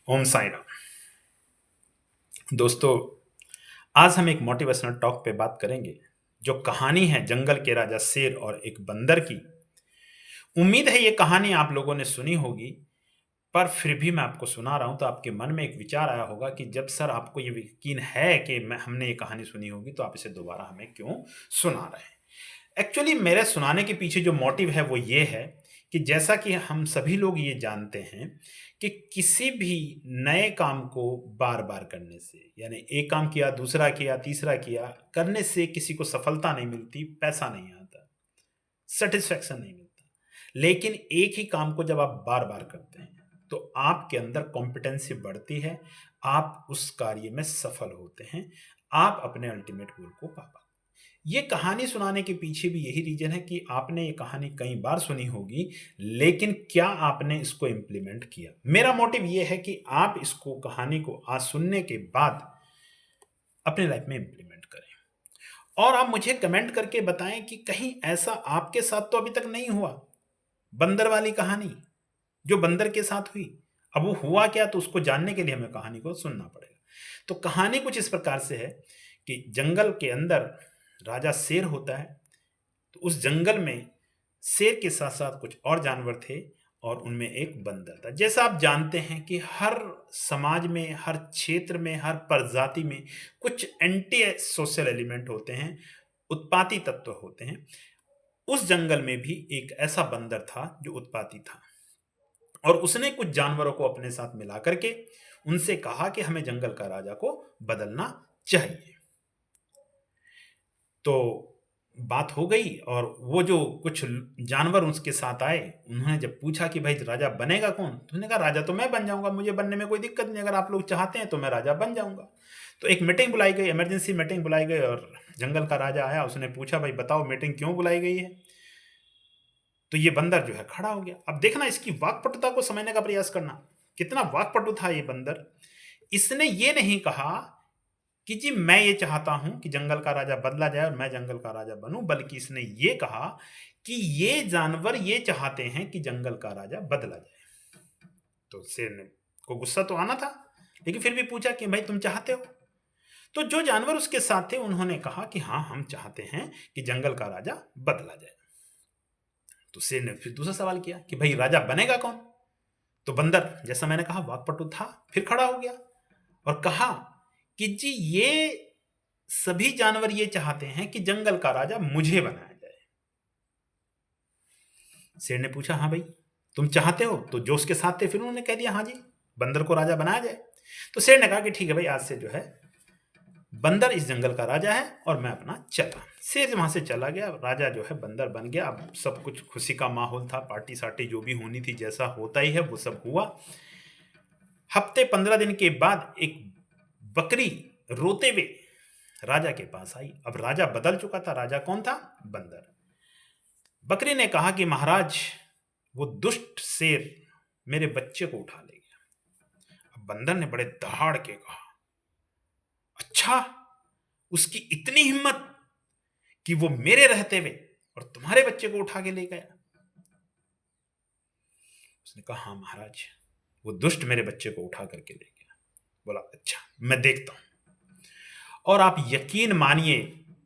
ओम साई राम। दोस्तों, आज हम एक मोटिवेशनल टॉक पे बात करेंगे। जो कहानी है जंगल के राजा शेर और एक बंदर की। उम्मीद है ये कहानी आप लोगों ने सुनी होगी, पर फिर भी मैं आपको सुना रहा हूं तो आपके मन में एक विचार आया होगा कि जब सर आपको ये यकीन है कि मैं हमने ये कहानी सुनी होगी तो आप इसे दोबारा हमें क्यों सुना रहे हैं। एक्चुअली मेरे सुनाने के पीछे जो मोटिव है वो ये है कि जैसा कि हम सभी लोग ये जानते हैं कि किसी भी नए काम को बार बार करने से, यानी एक काम किया, दूसरा किया, तीसरा किया, करने से किसी को सफलता नहीं मिलती, पैसा नहीं आता, सेटिस्फेक्शन नहीं मिलता। लेकिन एक ही काम को जब आप बार बार करते हैं तो आपके अंदर कॉम्पिटेंसी बढ़ती है, आप उस कार्य में सफल होते हैं, आप अपने अल्टीमेट गोल को पा पाते हैं। ये कहानी सुनाने के पीछे भी यही रीजन है कि आपने ये कहानी कई बार सुनी होगी, लेकिन क्या आपने इसको इम्प्लीमेंट किया। मेरा मोटिव ये है कि आप इसको, कहानी को आज सुनने के बाद अपने लाइफ में इम्प्लीमेंट करें और आप मुझे कमेंट करके बताएं कि कहीं ऐसा आपके साथ तो अभी तक नहीं हुआ। बंदर वाली कहानी जो बंदर के साथ हुई, अब वो हुआ क्या, तो उसको जानने के लिए हमें कहानी को सुनना पड़ेगा। तो कहानी कुछ इस प्रकार से है कि जंगल के अंदर राजा शेर होता है। तो उस जंगल में शेर के साथ साथ कुछ और जानवर थे और उनमें एक बंदर था। जैसा आप जानते हैं कि हर समाज में, हर क्षेत्र में, हर प्रजाति में कुछ एंटी सोशल एलिमेंट होते हैं, उत्पाती तत्व होते हैं। उस जंगल में भी एक ऐसा बंदर था जो उत्पाती था और उसने कुछ जानवरों को अपने साथ मिला करके उनसे कहा कि हमें जंगल का राजा को बदलना चाहिए। तो बात हो गई और वो जो कुछ जानवर उसके साथ आए, उन्होंने जब पूछा कि भाई राजा बनेगा कौन, तो उन्होंने कहा राजा तो मैं बन जाऊंगा, मुझे बनने में कोई दिक्कत नहीं, अगर आप लोग चाहते हैं तो मैं राजा बन जाऊंगा। तो एक मीटिंग बुलाई गई, इमरजेंसी मीटिंग बुलाई गई और जंगल का राजा आया। उसने पूछा भाई बताओ मीटिंग क्यों बुलाई गई है। तो ये बंदर जो है खड़ा हो गया। अब देखना, इसकी वाक्पटुता को समझने का प्रयास करना, कितना वाक्पटु था ये बंदर। इसने ये नहीं कहा कि जी मैं ये चाहता हूं कि जंगल का राजा बदला जाए और मैं जंगल का राजा बनूं, बल्कि इसने ये कहा कि ये जानवर ये चाहते हैं कि जंगल का राजा बदला जाए। तो शेर ने को गुस्सा तो आना था, लेकिन फिर भी पूछा कि भाई तुम चाहते हो। तो जो जानवर उसके साथ थे उन्होंने कहा कि हाँ हम चाहते हैं कि जंगल का राजा बदला जाए। तो शेर ने फिर दूसरा सवाल किया कि भाई राजा बनेगा कौन। तो बंदर, जैसा मैंने कहा, वाकपटु था, फिर खड़ा हो गया और कहा कि जी ये सभी जानवर ये चाहते हैं कि जंगल का राजा मुझे बनाया जाए। शेर ने पूछा हाँ भाई तुम चाहते हो, तो जो उसके साथ थे फिर उन्होंने कह दिया हाँ जी बंदर को राजा बनाया जाए। तो शेर ने कहा कि ठीक है भाई, आज से जो है बंदर इस जंगल का राजा है और मैं अपना चला। शेर वहां से चला गया, राजा जो है बंदर बन गया। अब सब कुछ खुशी का माहौल था, पार्टी सार्टी जो भी होनी थी, जैसा होता ही है वो सब हुआ। हफ्ते 15 दिन के बाद एक बकरी रोते हुए राजा के पास आई। अब राजा बदल चुका था। राजा कौन था? बंदर। बकरी ने कहा कि महाराज, वो दुष्ट शेर मेरे बच्चे को उठा ले गया। अब बंदर ने बड़े दहाड़ के कहा, अच्छा, उसकी इतनी हिम्मत कि वो मेरे रहते हुए और तुम्हारे बच्चे को उठा के ले गया। उसने कहा हाँ महाराज, वो दुष्ट मेरे बच्चे को उठा करके ले गया। बोला अच्छा मैं देखता हूं। और आप यकीन मानिए,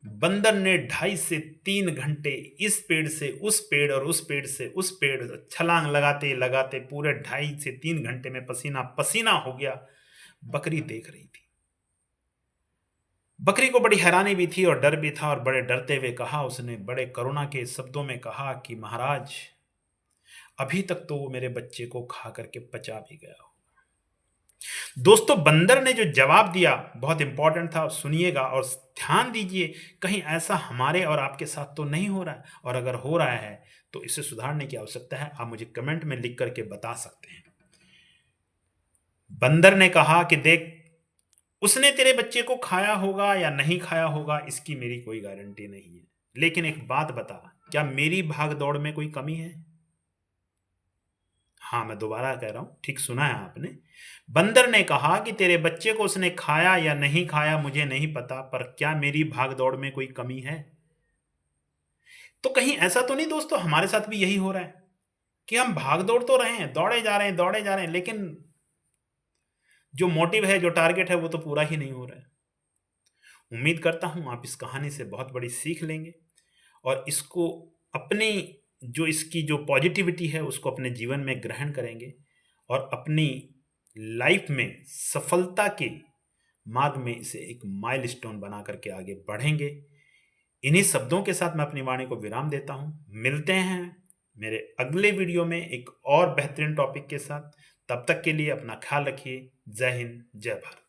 बंदर ने 2.5 से 3 घंटे इस पेड़ से उस पेड़ और उस पेड़ से उस पेड़ छलांग लगाते लगाते पूरे 2.5 से 3 घंटे में पसीना पसीना हो गया। बकरी देख रही थी। बकरी को बड़ी हैरानी भी थी और डर भी था, और बड़े डरते हुए कहा, उसने बड़े करुणा के शब्दों में कहा कि महाराज, अभी तक तो वो मेरे बच्चे को खा करके पचा भी गया हो। दोस्तों, बंदर ने जो जवाब दिया बहुत इंपॉर्टेंट था, सुनिएगा और ध्यान दीजिए। कहीं ऐसा हमारे और आपके साथ तो नहीं हो रहा है, और अगर हो रहा है तो इसे सुधारने की आवश्यकता है। आप मुझे कमेंट में लिख करके बता सकते हैं। बंदर ने कहा कि देख, उसने तेरे बच्चे को खाया होगा या नहीं खाया होगा इसकी मेरी कोई गारंटी नहीं है, लेकिन एक बात बता, क्या मेरी भाग दौड़ में कोई कमी है? हाँ, मैं दोबारा कह रहा हूं, ठीक सुना है आपने। बंदर ने कहा कि तेरे बच्चे को उसने खाया या नहीं खाया मुझे नहीं पता, पर क्या मेरी भाग दौड़ में कोई कमी है? तो कहीं ऐसा तो नहीं दोस्तों हमारे साथ भी यही हो रहा है कि हम भाग दौड़ तो रहे हैं, दौड़े जा रहे हैं, दौड़े जा रहे हैं, लेकिन जो मोटिव है, जो टारगेट है, वो तो पूरा ही नहीं हो रहा है। उम्मीद करता हूँ आप इस कहानी से बहुत बड़ी सीख लेंगे और इसको अपनी जो इसकी जो पॉजिटिविटी है उसको अपने जीवन में ग्रहण करेंगे और अपनी लाइफ में सफलता के मार्ग में इसे एक माइलस्टोन बना करके आगे बढ़ेंगे। इन्हीं शब्दों के साथ मैं अपनी वाणी को विराम देता हूँ। मिलते हैं मेरे अगले वीडियो में एक और बेहतरीन टॉपिक के साथ। तब तक के लिए अपना ख्याल रखिए। जय हिंद, जय भारत।